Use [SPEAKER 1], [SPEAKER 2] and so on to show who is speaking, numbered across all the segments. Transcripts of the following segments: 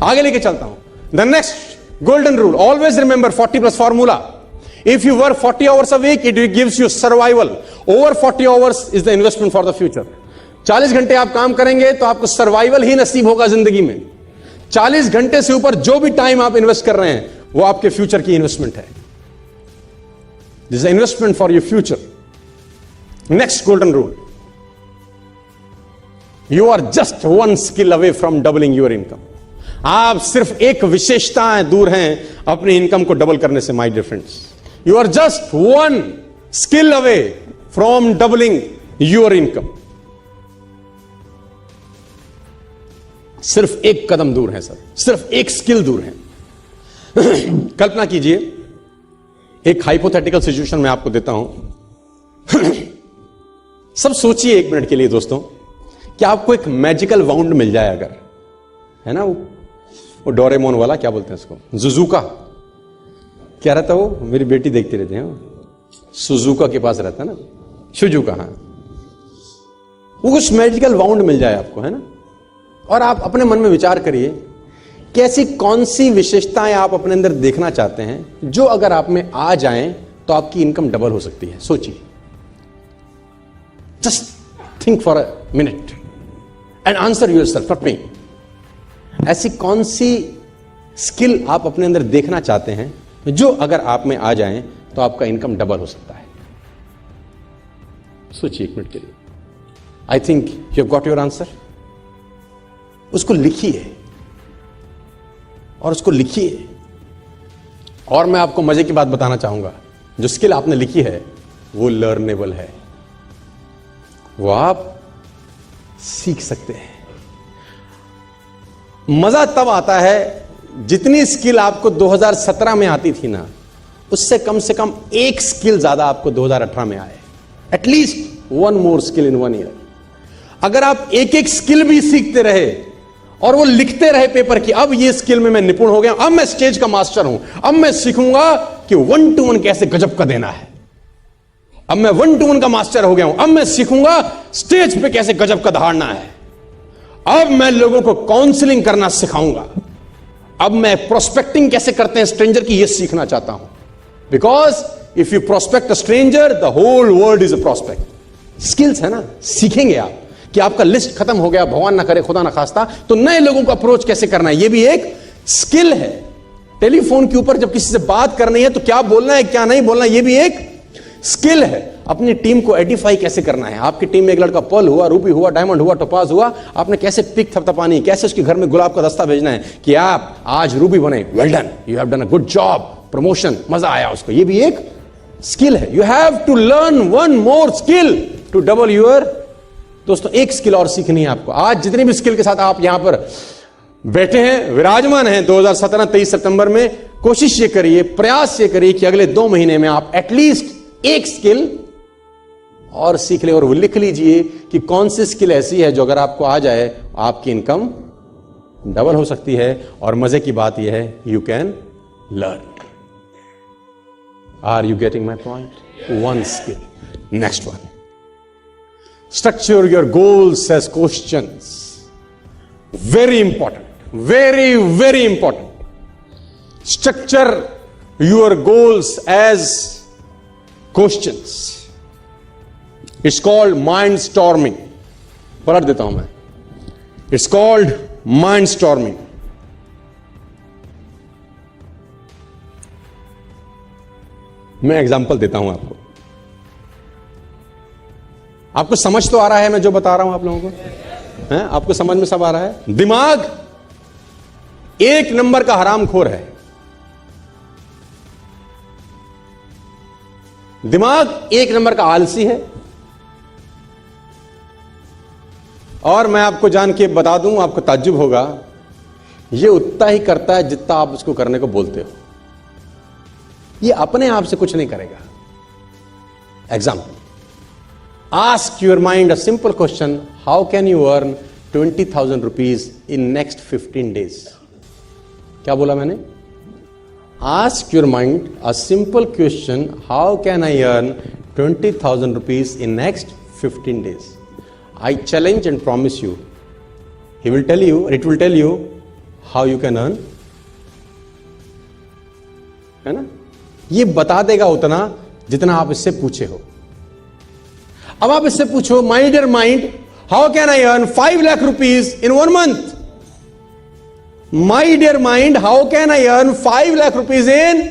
[SPEAKER 1] आगे लेके चलता हूं। The next golden rule, always remember 40 plus formula. If you work 40 hours a week, it gives you survival. Over 40 hours is the investment for the future. 40 घंटे आप काम करेंगे तो आपको सर्वाइवल ही नसीब होगा जिंदगी में। 40 घंटे से ऊपर जो भी टाइम आप इन्वेस्ट कर रहे हैं वो आपके फ्यूचर की इन्वेस्टमेंट है। This is investment for your future. Next golden rule, you are just one skill away from doubling your income. आप सिर्फ एक विशेषताएं दूर हैं अपनी इनकम को डबल करने से, my dear friends. You are just one skill away from doubling your income. सिर्फ एक कदम दूर है सर, सिर्फ एक स्किल दूर है। कल्पना कीजिए, एक हाइपोथेटिकल सिचुएशन में आपको देता हूं। सब सोचिए एक मिनट के लिए दोस्तों कि आपको एक मैजिकल वाउंड मिल जाए अगर, है ना, वो डोरेमोन वाला, क्या बोलते हैं उसको, जुजुका, क्या रहता वो, मेरी बेटी देखती रहती है, सुजुका के पास रहता है ना, शुजुका, हाँ, वो कुछ मैजिकल वाउंड मिल जाए आपको, है ना, और आप अपने मन में विचार करिए कि ऐसी कौन सी विशेषताएं आप अपने अंदर देखना चाहते हैं जो अगर आप में आ जाएं तो आपकी इनकम डबल हो सकती है। सोचिए, just think for a minute and answer yourself, not me. ऐसी कौन सी स्किल आप अपने अंदर देखना चाहते हैं जो अगर आप में आ जाएं तो आपका इनकम डबल हो सकता है? सोचिए एक मिनट के लिए। I think you have got your answer. उसको लिखिए और उसको लिखिए। और मैं आपको मजे की बात बताना चाहूंगा, जो स्किल आपने लिखी है वो लर्नेबल है, वो आप सीख सकते हैं। मजा तब आता है जितनी स्किल आपको 2017 में आती थी ना, उससे कम से कम एक स्किल ज्यादा आपको 2018 में आए। At least one more skill in 1 year. अगर आप एक एक स्किल भी सीखते रहे और वो लिखते रहे पेपर की, अब ये स्किल में मैं निपुण हो गया, अब मैं स्टेज का मास्टर हूं, अब मैं सीखूंगा कि 1 to 1 कैसे गजब का देना है, अब मैं 1 to 1 का मास्टर हो गया हूं, अब मैं सीखूंगा स्टेज पे कैसे गजब का दहाड़ना है, अब मैं लोगों को काउंसलिंग करना सिखाऊंगा, अब मैं प्रोस्पेक्टिंग कैसे करते हैं स्ट्रेंजर की, ये सीखना चाहता हूं। Because if you prospect a stranger, the whole world is a prospect. Skills है ना, सीखेंगे आप कि आपका लिस्ट खत्म हो गया, भगवान ना करे, खुदा ना खास्ता, तो नए लोगों को अप्रोच कैसे करना है, ये भी एक स्किल है। टेलीफोन के ऊपर जब किसी से बात करनी है तो क्या बोलना है, क्या नहीं बोलना है, ये भी एक स्किल है। अपनी टीम को एडिफाई कैसे करना है। आपकी टीम में एक लड़का पर्ल हुआ, रूबी हुआ, डायमंड हुआ, टोपाज हुआ, आपने कैसे पिक थपथपानी, कैसे उसके घर में गुलाब का दस्ता भेजना है कि आप आज रूबी बने, well done, you have done a good job, promotion, मजा आया उसको, ये भी एक स्किल है। You have to learn one more skill to double your. दोस्तों, एक स्किल और सीखनी है आपको। आज जितनी भी स्किल के साथ आप यहां पर बैठे हैं, विराजमान हैं 2017-23 सितंबर में, कोशिश ये करिए, प्रयास ये करिए कि अगले 2 महीने में आप एटलीस्ट एक स्किल और सीख ले, और वो लिख लीजिए कि कौन सी स्किल ऐसी है जो अगर आपको आ जाए आपकी इनकम डबल हो सकती है। और मजे की बात यह है, you can learn. Are you getting my point? One skill. Next one, structure your goals as questions. Very important, very very important. Structure your goals as questions. It's called mind storming. पलट देता हूं मैं, it's called mind storming. मैं example देता हूं आपको। आपको समझ तो आ रहा है मैं जो बता रहा हूं आप लोगों को, हैं? आपको समझ में सब आ रहा है? दिमाग एक नंबर का हरामखोर है। दिमाग एक नंबर का आलसी है। और मैं आपको जान के बता दूं, आपको ताज्जुब होगा, ये उतना ही करता है जितना आप उसको करने को बोलते हो। ये अपने आप से कुछ नहीं करेगा। Example, ask your mind a simple question, how can you earn 20,000 rupees in next 15 days? क्या बोला मैंने? Ask your mind a simple question, how can I earn 20,000 rupees in next 15 days? I challenge and promise you, he will tell you, or it will tell you how you can earn, है ना? ये बता देगा उतना जितना आप इससे पूछे हो। अब आप इससे पूछो, my dear mind, how can I earn 5 lakh rupees in 1 month? My dear mind, how can I earn 5 lakh rupees in?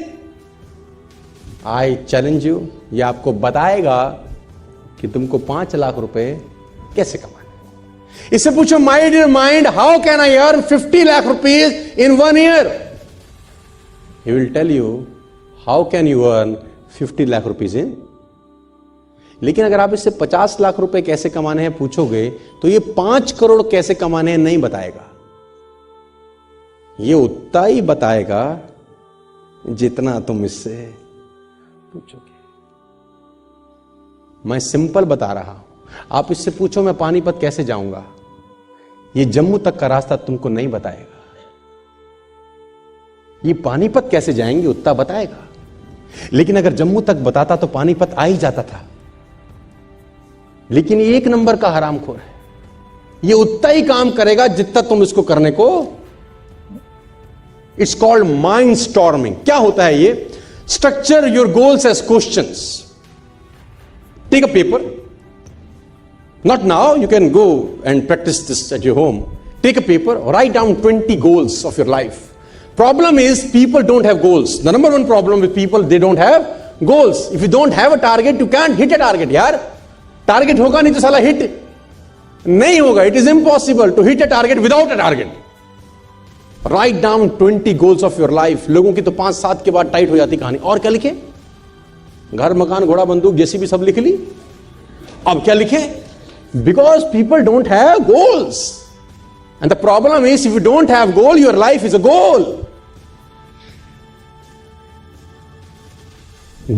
[SPEAKER 1] I challenge you, ये आपको बताएगा कि तुमको 5 लाख रुपए कैसे कमाने। इससे पूछो, my dear mind, how can I earn 50 lakh rupees in 1 year? He will tell you how can you earn 50 lakh rupees in. लेकिन अगर आप इससे 50 लाख रुपए कैसे कमाने हैं पूछोगे तो ये 5 करोड़ कैसे कमाने हैं नहीं बताएगा। ये उतना ही बताएगा जितना तुम इससे पूछोगे। मैं सिंपल बता रहा हूं, आप इससे पूछो मैं पानीपत कैसे जाऊंगा, ये जम्मू तक का रास्ता तुमको नहीं बताएगा। ये पानीपत कैसे जाएंगे उतना बताएगा, लेकिन अगर जम्मू तक बताता तो पानीपत आ ही जाता था। लेकिन ये 1 नंबर का हरामखोर है, ये उतना ही काम करेगा जितना तुम इसको करने को। It's called mind storming. क्या होता है ये? Structure your goals as questions. Take a paper, not now, you can go and practice this at your home. Take a paper, write down 20 goals of your life. Problem is people don't have goals. The number one problem with people, they don't have goals. If you don't have a target, you can't hit a target यार। Target होगा नहीं तो साला hit नहीं होगा। It is impossible to hit a target without a target. Write down 20 goals of your life. लोगों की तो 5-7 के बाद टाइट हो जाती कहानी। और क्या लिखे? घर मकान घोड़ा बंदूक जैसी भी सब लिख ली। अब क्या लिखे? Because people don't have goals. And the problem is, if you don't have goal, your life is a goal.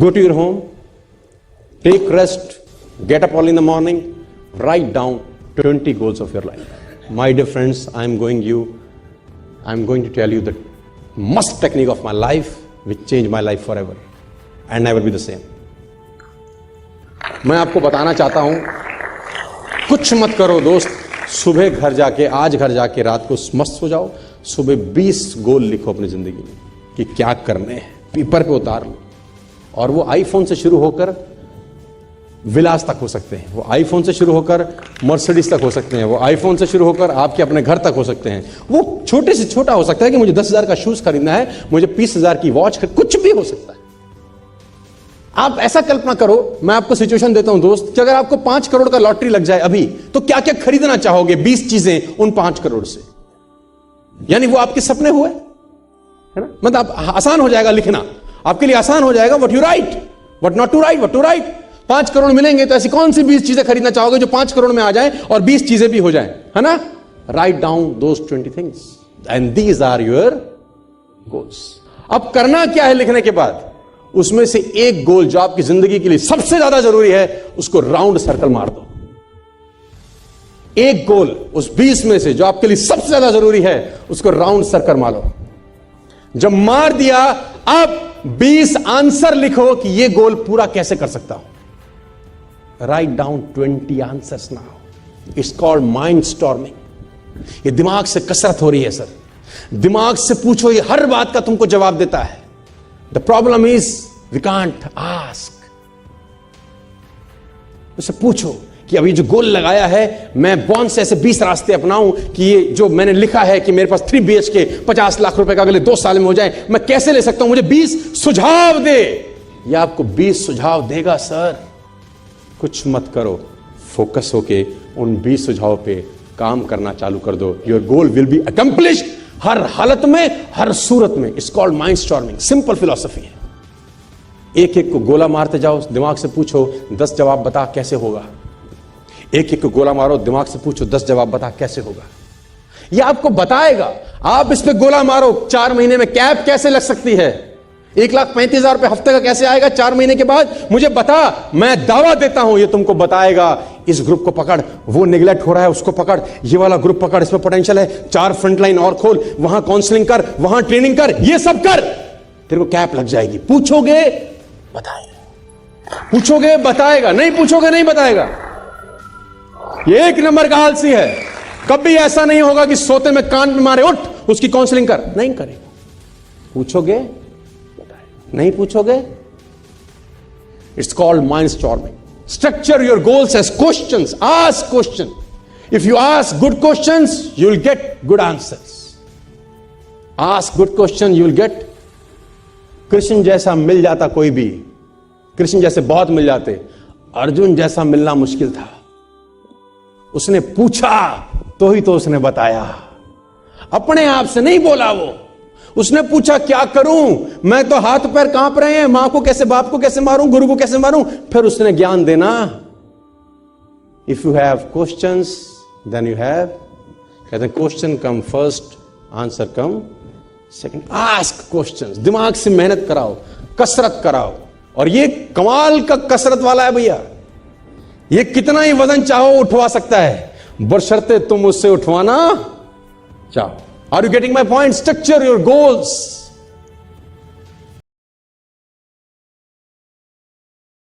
[SPEAKER 1] Go to your home, take rest, get up early in the morning, write down 20 goals of your life. My dear friends, I'm going to tell you the must technique of my life, which changed my life forever and never be the same. मैं आपको बताना चाहता हूं, कुछ मत करो दोस्त, सुबह घर जाके, आज घर जाके रात को मस्त हो जाओ, सुबह 20 गोल लिखो अपनी जिंदगी में कि क्या करने हैं, पेपर पे उतार लो। और वो आईफोन से शुरू होकर विलास तक हो सकते हैं, वो आईफोन से शुरू होकर मर्सिडीज तक हो सकते हैं, वो आईफोन से शुरू होकर आपके अपने घर तक हो सकते हैं। वो छोटे से छोटा हो सकता है कि मुझे 10,000 का शूज खरीदना है, मुझे 20,000 की वॉच, कुछ भी हो सकता है। आप ऐसा कल्पना करो, मैं आपको सिचुएशन देता हूं दोस्त, कि अगर आपको 5 करोड़ का लॉटरी लग जाए अभी, तो क्या क्या खरीदना चाहोगे? 20 चीजें उन 5 करोड़ से। यानी वो आपके सपने हुए, है ना? मतलब आसान हो जाएगा लिखना, आपके लिए आसान हो जाएगा। What you write, what not to write, what to write. 5 crore मिलेंगे तो ऐसी कौन सी 20 चीजें खरीदना चाहोगे जो 5 करोड़ में आ जाए और 20 चीजें भी हो जाए, है ना? Write down those 20 things and these are your goals. अब करना क्या है लिखने के बाद? उसमें से एक गोल जो आपकी जिंदगी के लिए सबसे ज्यादा जरूरी है, उसको राउंड सर्कल मार दो। एक गोल उस 20 में से जो आपके लिए सबसे ज्यादा जरूरी है, उसको राउंड सर्कल मारो। जब मार दिया, अब 20 आंसर लिखो कि यह गोल पूरा कैसे कर सकता हूं। Write down 20 answers now. It's called mind storming. ये दिमाग से कसरत हो रही है सर। दिमाग से पूछो, ये हर बात का तुमको जवाब देता है। The problem is we can't ask. उससे पूछो कि अभी जो गोल लगाया है, मैं कौन से ऐसे 20 रास्ते अपनाऊं कि ये जो मैंने लिखा है कि मेरे पास 3 BHK 50 लाख रुपए का अगले 2 साल में हो जाए, मैं कैसे ले सकता हूं? मुझे 20 सुझाव दे। ये आपको 20 सुझाव देगा सर। कुछ मत करो, फोकस होके उन 20 सुझावों पे काम करना चालू कर दो। Your goal will be accomplished हर हालत में, हर सूरत में। It's called mind storming. Simple philosophy है। एक एक को गोला मारते जाओ, दिमाग से पूछो 10 जवाब बता कैसे होगा। एक एक को गोला मारो, दिमाग से पूछो 10 जवाब बता कैसे होगा। यह आपको बताएगा। आप इस पे गोला मारो, 4 महीने में कैब कैसे लग सकती है, 1,35,000 रुपए हफ्ते का कैसे आएगा 4 महीने के बाद, मुझे बता। मैं दावा देता हूं ये तुमको बताएगा। इस ग्रुप को पकड़, वो निगलेक्ट हो रहा है उसको पकड़, ये वाला ग्रुप पकड़, इसमें पोटेंशियल है, 4 फ्रंटलाइन और खोल, वहां काउंसलिंग कर, वहां ट्रेनिंग कर, ये सब कर, तेरे को कैप लग जाएगी। पूछोगे बताएगा, पूछोगे बताएगा, नहीं पूछोगे नहीं बताएगा। ये 1 नंबर का आलसी है। कभी ऐसा नहीं होगा कि सोते में कान में मारे, उठ उसकी काउंसलिंग कर, नहीं करेगा। पूछोगे, नहीं पूछोगे, it's called mind storming. Structure your goals as questions, ask question. If you ask good questions, you will get good answers. Ask good question, you will get. Krishna जैसा मिल जाता कोई भी, कृष्ण जैसे बहुत मिल जाते, अर्जुन जैसा मिलना मुश्किल था। उसने पूछा तो ही तो उसने बताया, अपने आप से नहीं बोला वो। उसने पूछा क्या करूं, मैं तो हाथ पैर कांप रहे हैं, मां को कैसे, बाप को कैसे मारूं, गुरु को कैसे मारूं, फिर उसने ज्ञान देना। If you have questions then you have, कहते हैं question come first, answer come second. Ask questions, दिमाग से मेहनत कराओ, कसरत कराओ। और ये कमाल का कसरत वाला है भैया, ये कितना ही वजन चाहो उठवा सकता है, बशर्ते तुम उससे उठवाना चाहो। Are you getting my point? Structure your goals.